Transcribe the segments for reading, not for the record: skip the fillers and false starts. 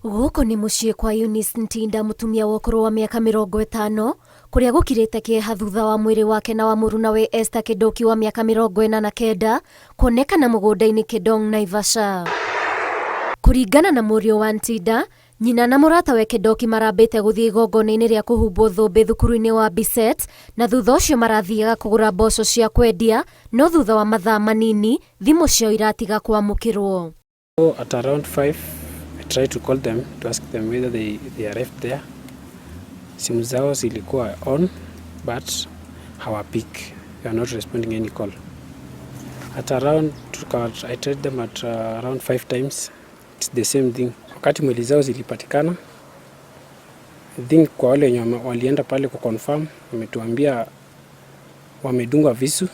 Gũkũ nĩ mũciĩ kwa Eunice Ntinda, mũtumia wa ũkũrũ wa mĩaka 50, kũrĩa gũkirĩte kĩeha thutha wa mwĩrĩ wake na wa mũrunawe Esther Kedong wa mĩaka 49 kwonekana mũgũnda-inĩ Kedong, Naivasha. Kũringana na mũriũ wa Ntinda, nyina na mũratawe Kedong marambĩte gũthiĩ igongona-inĩ rĩa kũhumbwo thũmbĩ thukuru-inĩ wa Biset, na thutha ũcio marathiaga kũgũra mboco cia kwendia, no thutha wa mathaa manini thimũ ciao iratiga kwamũkĩrwo. At around 5, I tried to call them to ask them whether they arrived there. Simu zao zilikuwa on, but hawapik. They are not responding any call. At around, I tried them at around 5 times. It's the same thing. Wakati mwili zao zilipatikana, I think kwa wale wenye walienda pale kuconfirm, wametuambia wamedungwa visu,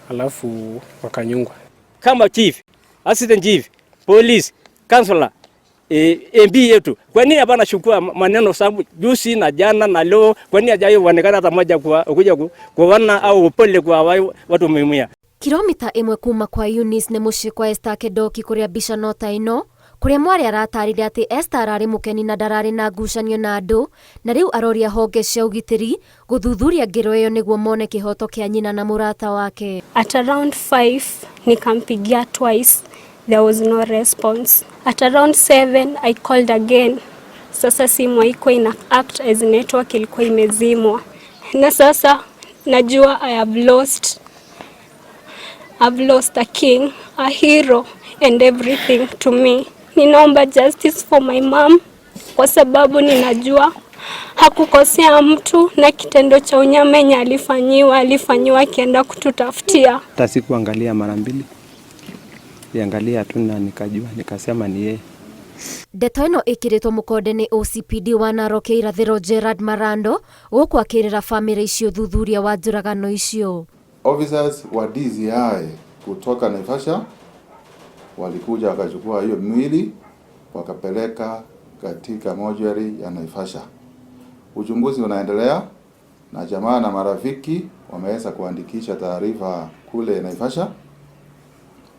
alafu wakanyongwa. Kama chief, assistant chief, police, councillor, MP yetu, kwa nini hapana chukua maneno sababu juzi na jana na leo, kwa nini hajawahi kuonekana hata moja kuja kuona au upole kwa watu wameumia? Kilomita 1 kuma kwa Eunice nĩ mũciĩ kwa Esther Kedong kũrĩa mbica nota ĩno, kũrĩa mwarĩ aratarire atĩ Esther ararĩ mũkeni na ndararĩ na ngucanio na andũ, na rĩu aroria honge cia ũgitĩri gũthuthuria ngero ĩyo nĩguo mone kĩhoto kĩa nyina na mũrata wake. At around 5 nikampigia twice, there was no response. At around 7 I called again. Sasa simu haikuwa ina act as network ilikuwa imezimwa. Na sasa najua I've lost a king, a hero and everything to me. Ninaomba justice for my mom kwa sababu ninajua hakukosea mtu na kitendo cha unyama alifanyiwa akienda kututafutia. Hata sikuangalia mara mbili. Niangalia tu na nikasema ni yeye. Ndeto ĩno ĩkĩrĩtwo mũkonde nĩ OCPD wa Narok irathĩro Gerard Marando gũkũ akĩrĩra famĩlĩ icio thuthuria wa njũragano icio. Officers wa DCI kutoka Naivasha walikuja wakachukua hiyo mwili wakapeleka katika mortuary ya Naivasha. Uchunguzi unaendelea na jamaa na marafiki wameweza kuandikisha taarifa kule Naivasha.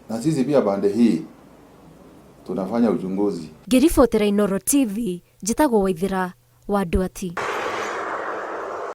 Na sisi pia bande hii tunafanya uchunguzi. Ngĩribotera Inooro TV, njĩtagwo Waithĩra wa Andũ.